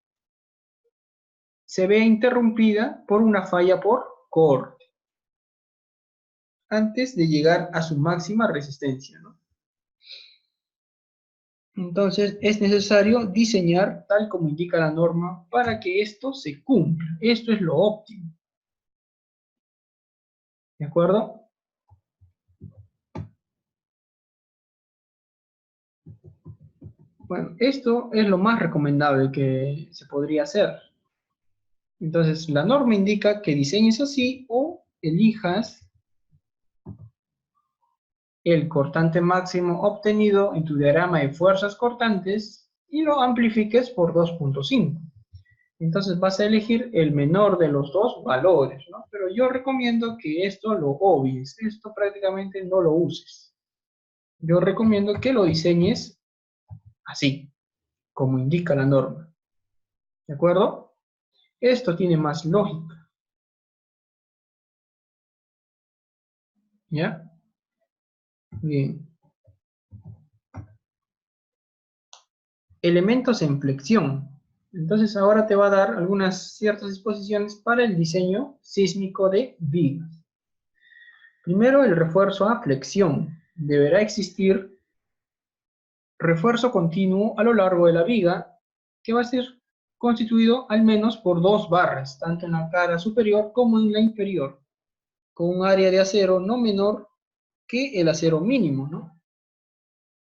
se ve interrumpida por una falla por corte antes de llegar a su máxima resistencia, ¿no? Entonces es necesario diseñar tal como indica la norma para que esto se cumpla. Esto es lo óptimo. ¿De acuerdo? Bueno, esto es lo más recomendable que se podría hacer. Entonces, la norma indica que diseñes así o elijas el cortante máximo obtenido en tu diagrama de fuerzas cortantes y lo amplifiques por 2.5. Entonces vas a elegir el menor de los dos valores, ¿no? Pero yo recomiendo que esto lo obvies, esto prácticamente no lo uses. Yo recomiendo que lo diseñes así, como indica la norma. ¿De acuerdo? Esto tiene más lógica. ¿Ya? Bien. Elementos en flexión. Entonces ahora te va a dar algunas ciertas disposiciones para el diseño sísmico de vigas. Primero, el refuerzo a flexión. Deberá existir refuerzo continuo a lo largo de la viga, que va a ser constituido al menos por 2 barras, tanto en la cara superior como en la inferior, con un área de acero no menor que el acero mínimo, ¿no?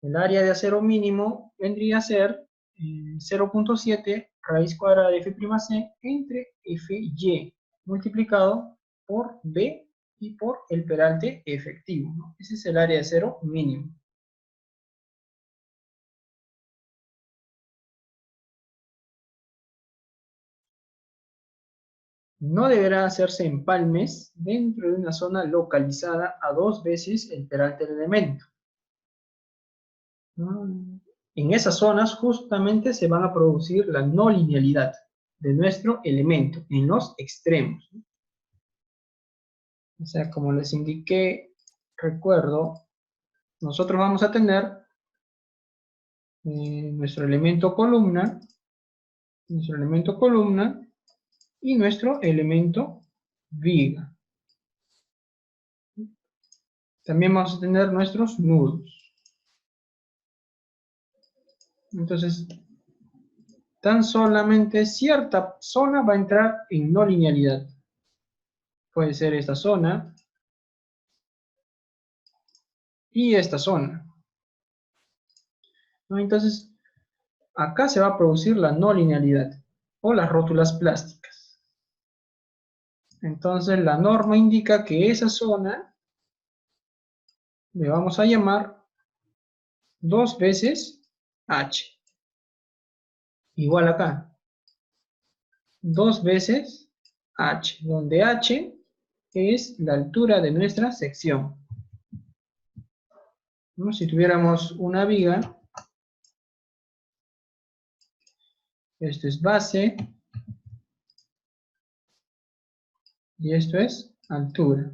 El área de acero mínimo vendría a ser 0.7 raíz cuadrada de F'C entre Fy multiplicado por B y por el peralte efectivo, ¿no? Ese es el área de acero mínimo. No deberá hacerse empalmes dentro de una zona localizada a 2 veces el peralte del elemento. En esas zonas justamente se van a producir la no linealidad de nuestro elemento, en los extremos. O sea, como les indiqué, recuerdo, nosotros vamos a tener nuestro elemento columna y nuestro elemento viga. También vamos a tener nuestros nudos. Entonces, tan solamente cierta zona va a entrar en no linealidad. Puede ser esta zona y esta zona, ¿no? Entonces, acá se va a producir la no linealidad o las rótulas plásticas. Entonces, la norma indica que esa zona le vamos a llamar 2 veces h. Igual acá. 2 veces h, donde h es la altura de nuestra sección, ¿no? Si tuviéramos una viga, esto es base y esto es altura.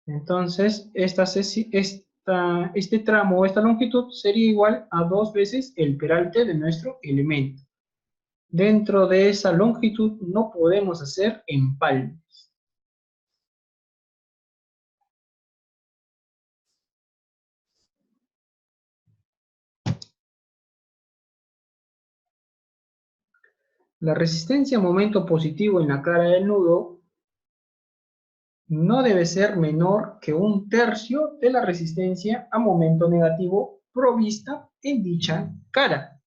Entonces, este tramo o esta longitud sería igual a 2 veces el peralte de nuestro elemento. Dentro de esa longitud no podemos hacer empalmes. La resistencia a momento positivo en la cara del nudo no debe ser menor que 1/3 de la resistencia a momento negativo provista en dicha cara.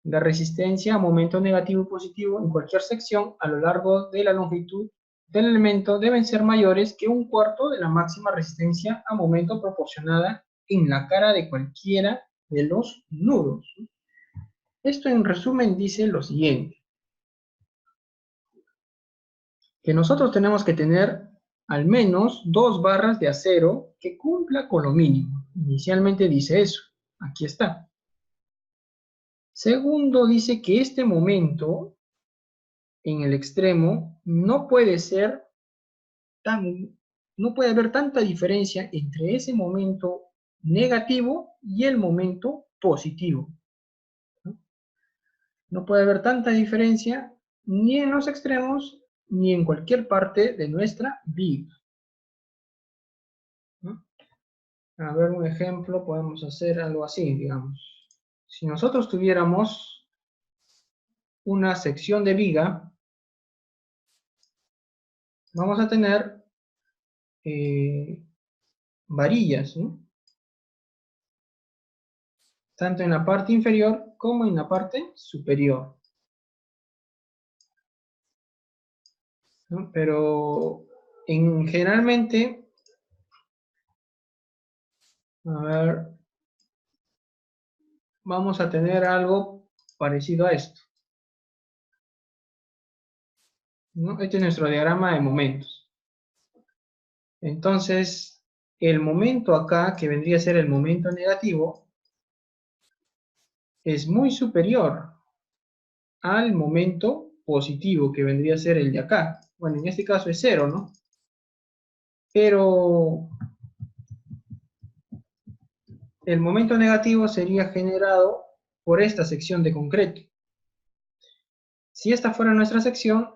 La resistencia a momento negativo y positivo en cualquier sección a lo largo de la longitud del elemento deben ser mayores que 1/4 de la máxima resistencia a momento proporcionada en la cara de cualquiera de los nudos. Esto en resumen dice lo siguiente: que nosotros tenemos que tener al menos 2 barras de acero que cumpla con lo mínimo. Inicialmente dice eso, aquí está. Segundo, dice que este momento en el extremo no puede haber tanta diferencia entre ese momento negativo y el momento positivo, ¿no? No puede haber tanta diferencia ni en los extremos ni en cualquier parte de nuestra viga, ¿no? A ver, un ejemplo, podemos hacer algo así, digamos. Si nosotros tuviéramos una sección de viga, vamos a tener varillas, ¿no? Tanto en la parte inferior como en la parte superior, ¿no? Pero generalmente, a ver, vamos a tener algo parecido a esto, ¿no? Este es nuestro diagrama de momentos. Entonces, el momento acá, que vendría a ser el momento negativo, es muy superior al momento positivo, que vendría a ser el de acá. Bueno, en este caso es 0, ¿no? Pero el momento negativo sería generado por esta sección de concreto. Si esta fuera nuestra sección,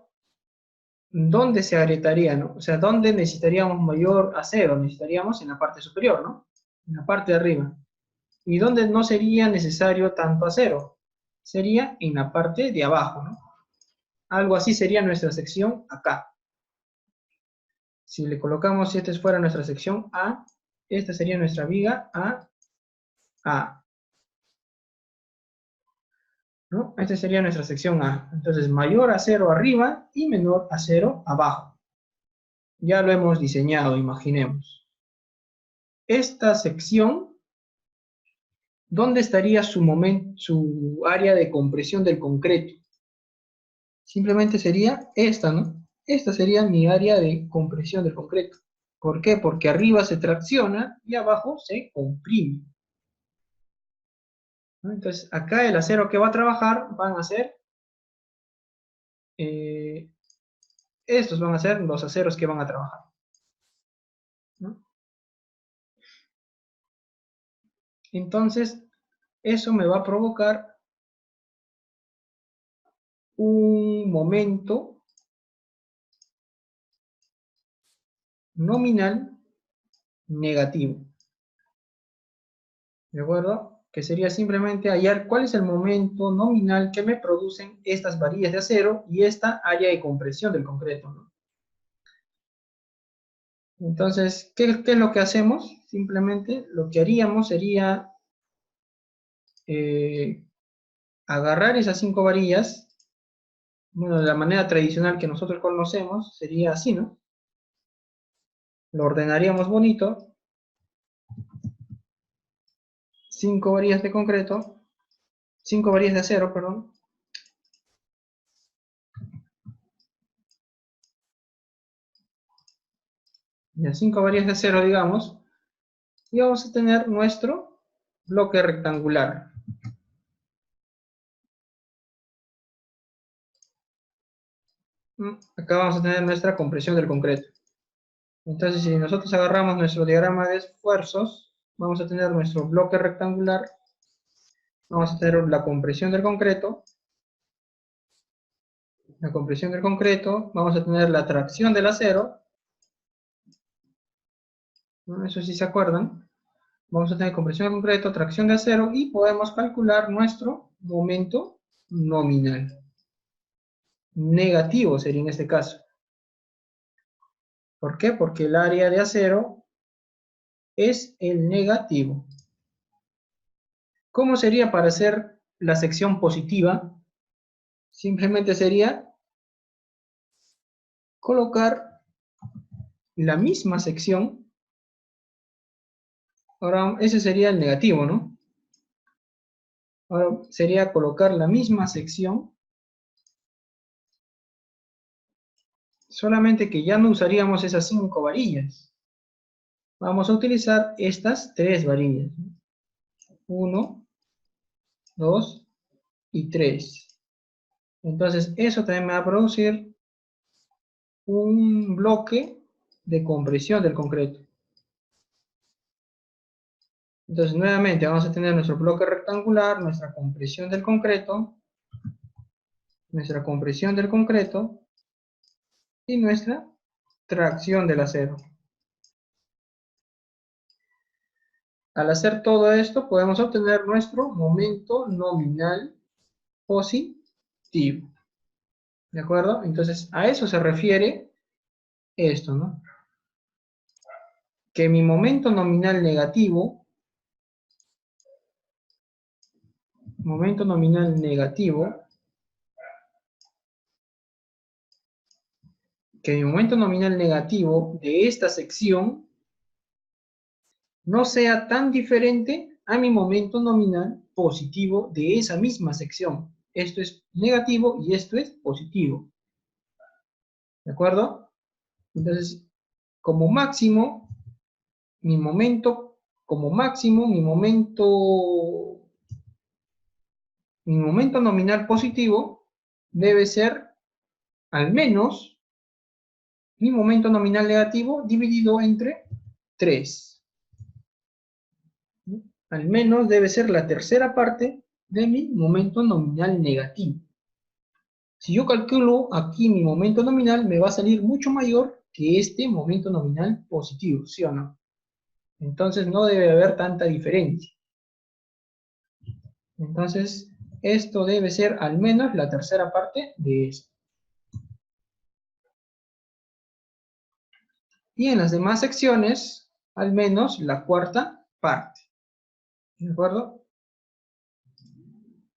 ¿dónde se agrietaría, no? O sea, ¿dónde necesitaríamos mayor acero? Necesitaríamos en la parte superior, ¿no? En la parte de arriba. ¿Y dónde no sería necesario tanto acero? Sería en la parte de abajo, ¿no? Algo así sería nuestra sección acá. Si le colocamos, si esta fuera nuestra sección A, esta sería nuestra viga A, ¿no? Esta sería nuestra sección A. Entonces, mayor acero arriba y menor acero abajo. Ya lo hemos diseñado, imaginemos. Esta sección, ¿dónde estaría su área de compresión del concreto? Simplemente sería esta, ¿no? Esta sería mi área de compresión del concreto. ¿Por qué? Porque arriba se tracciona y abajo se comprime, ¿no? Entonces, acá el acero que va a trabajar van a ser, estos van a ser los aceros que van a trabajar, ¿no? Entonces, eso me va a provocar un momento nominal negativo. ¿De acuerdo? Que sería simplemente hallar cuál es el momento nominal que me producen estas varillas de acero y esta área de compresión del concreto, ¿no? Entonces, ¿qué es lo que hacemos? Simplemente lo que haríamos sería agarrar esas 5 varillas. Bueno, de la manera tradicional que nosotros conocemos sería así, ¿no? Lo ordenaríamos bonito. 5 varillas de concreto, 5 varillas de acero, perdón. Ya 5 varillas de acero, digamos. Y vamos a tener nuestro bloque rectangular. Acá vamos a tener nuestra compresión del concreto. Entonces, si nosotros agarramos nuestro diagrama de esfuerzos, vamos a tener nuestro bloque rectangular, vamos a tener la compresión del concreto, vamos a tener la tracción del acero, ¿no? Eso sí se acuerdan. Vamos a tener compresión del concreto, tracción de acero, y podemos calcular nuestro momento nominal. Negativo sería en este caso. ¿Por qué? Porque el área de acero es el negativo. ¿Cómo sería para hacer la sección positiva? Simplemente sería colocar la misma sección. Ahora, ese sería el negativo, ¿no? Ahora sería colocar la misma sección, solamente que ya no usaríamos esas 5 varillas. Vamos a utilizar estas 3 varillas. 1, 2 y 3. Entonces, eso también me va a producir un bloque de compresión del concreto. Entonces, nuevamente vamos a tener nuestro bloque rectangular, nuestra compresión del concreto y nuestra tracción del acero. Al hacer todo esto, podemos obtener nuestro momento nominal positivo. ¿De acuerdo? Entonces, a eso se refiere esto, ¿no? Que mi momento nominal negativo, de esta sección no sea tan diferente a mi momento nominal positivo de esa misma sección. Esto es negativo y esto es positivo. ¿De acuerdo? Entonces, como máximo, mi momento nominal positivo debe ser al menos mi momento nominal negativo dividido entre 3. Al menos debe ser la tercera parte de mi momento nominal negativo. Si yo calculo aquí mi momento nominal, me va a salir mucho mayor que este momento nominal positivo, ¿sí o no? Entonces no debe haber tanta diferencia. Entonces, esto debe ser al menos la tercera parte de esto. Y en las demás secciones, al menos la cuarta parte. ¿De acuerdo?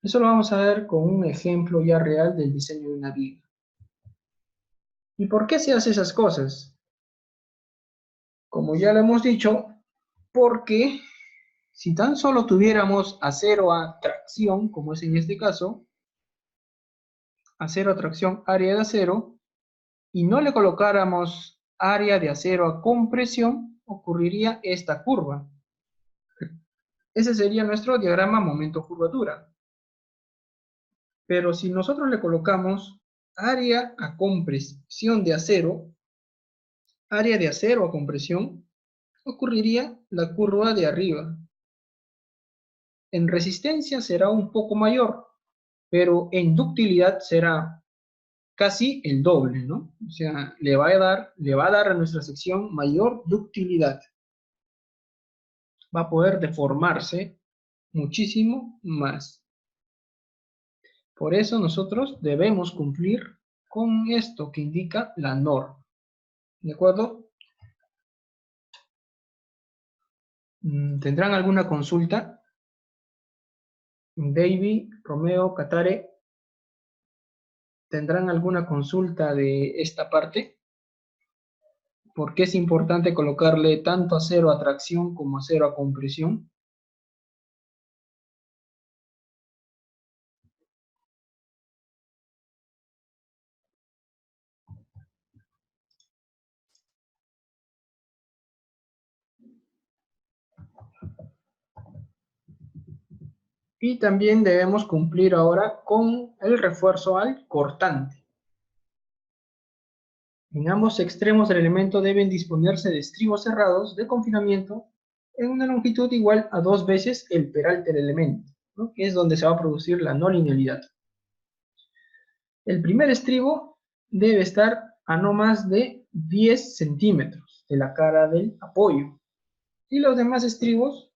Eso lo vamos a ver con un ejemplo ya real del diseño de una viga. ¿Y por qué se hace esas cosas? Como ya lo hemos dicho, porque si tan solo tuviéramos acero a tracción, como es en este caso, acero a tracción, área de acero, y no le colocáramos área de acero a compresión, ocurriría esta curva. Ese sería nuestro diagrama momento-curvatura. Pero si nosotros le colocamos área a compresión de acero, área de acero a compresión, ocurriría la curva de arriba. En resistencia será un poco mayor, pero en ductilidad será casi el doble, ¿no? O sea, le va a dar a nuestra sección mayor ductilidad. Va a poder deformarse muchísimo más. Por eso nosotros debemos cumplir con esto que indica la norma. ¿De acuerdo? ¿Tendrán alguna consulta? David, Romeo, Catare, ¿tendrán alguna consulta de esta parte? ¿Por qué es importante colocarle tanto acero a tracción como acero a compresión? Y también debemos cumplir ahora con el refuerzo al cortante. En ambos extremos del elemento deben disponerse de estribos cerrados de confinamiento en una longitud igual a 2 veces el peralte del elemento, ¿no? Que es donde se va a producir la no linealidad. El primer estribo debe estar a no más de 10 centímetros de la cara del apoyo, y los demás estribos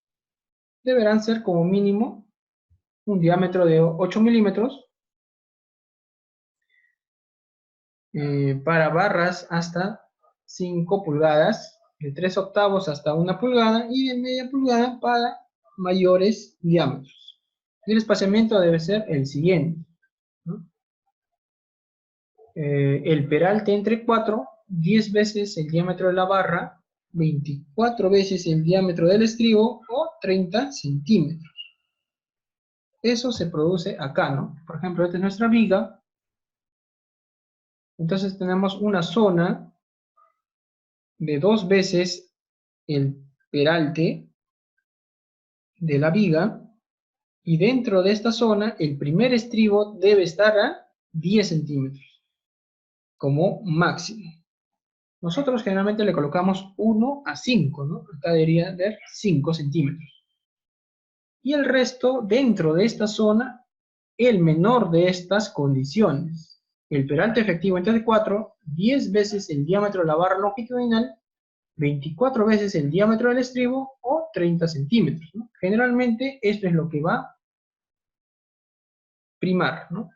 deberán ser como mínimo un diámetro de 8 milímetros para barras hasta 5 pulgadas, de 3 octavos hasta 1 pulgada y de media pulgada para mayores diámetros. Y el espaciamiento debe ser el siguiente, ¿no? El peralte entre 4, 10 veces el diámetro de la barra, 24 veces el diámetro del estribo o 30 centímetros. Eso se produce acá, ¿no? Por ejemplo, esta es nuestra viga. Entonces tenemos una zona de 2 veces el peralte de la viga, y dentro de esta zona el primer estribo debe estar a 10 centímetros como máximo. Nosotros generalmente le colocamos 1 a 5, ¿no? Acá debería haber 5 centímetros. Y el resto dentro de esta zona, el menor de estas condiciones. El peralte efectivo entre 4, 10 veces el diámetro de la barra longitudinal, 24 veces el diámetro del estribo o 30 centímetros, ¿no? Generalmente esto es lo que va a primar, ¿no?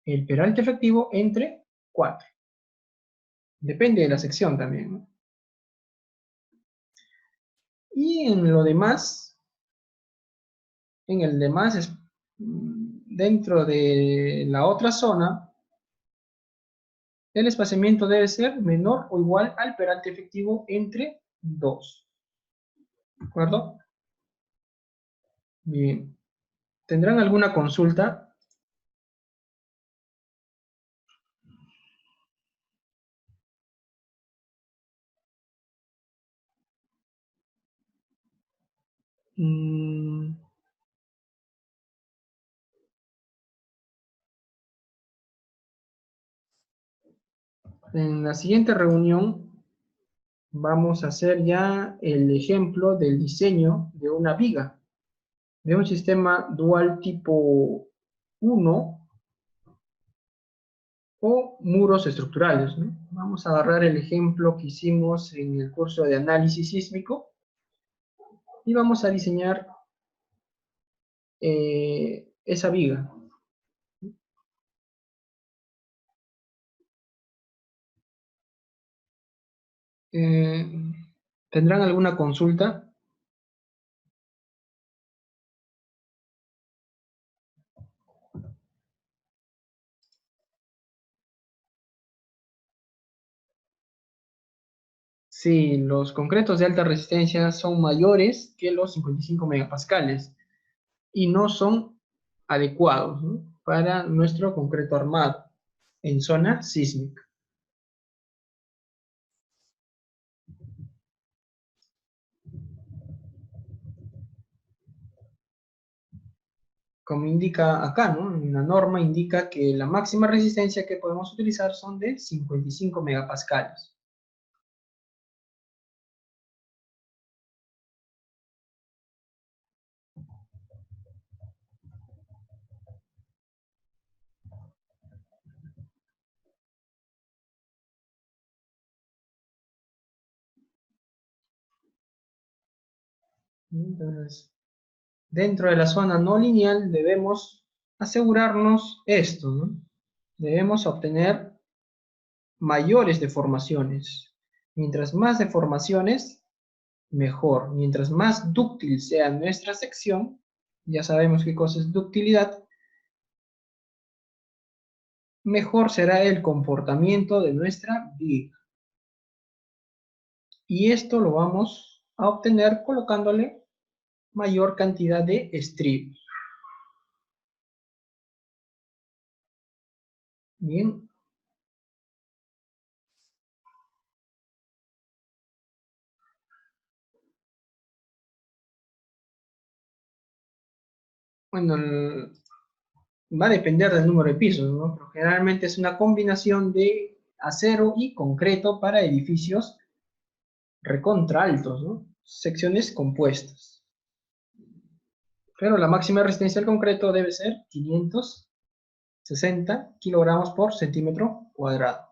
El peralte efectivo entre 4. Depende de la sección también, ¿no? Y en lo demás, en el demás, dentro de la otra zona, el espaciamiento debe ser menor o igual al peralte efectivo entre 2. ¿De acuerdo? Bien. ¿Tendrán alguna consulta? Mm, En la siguiente reunión vamos a hacer ya el ejemplo del diseño de una viga, de un sistema dual tipo 1 o muros estructurales, ¿no? Vamos a agarrar el ejemplo que hicimos en el curso de análisis sísmico y vamos a diseñar esa viga. Eh, ¿Tendrán alguna consulta? Sí, los concretos de alta resistencia son mayores que los 55 megapascales y no son adecuados, ¿no? Para nuestro concreto armado en zona sísmica. Como indica acá, ¿no? En la norma indica que la máxima resistencia que podemos utilizar son de 55 megapascales. Entonces, dentro de la zona no lineal debemos asegurarnos esto, ¿no? Debemos obtener mayores deformaciones. Mientras más deformaciones, mejor. Mientras más dúctil sea nuestra sección, ya sabemos qué cosa es ductilidad, mejor será el comportamiento de nuestra viga. Y esto lo vamos a obtener colocándole mayor cantidad de estribos. Bien. Bueno, va a depender del número de pisos, ¿no? Pero generalmente es una combinación de acero y concreto para edificios recontra altos, ¿no? Secciones compuestas. Pero la máxima resistencia al concreto debe ser 560 kilogramos por centímetro cuadrado.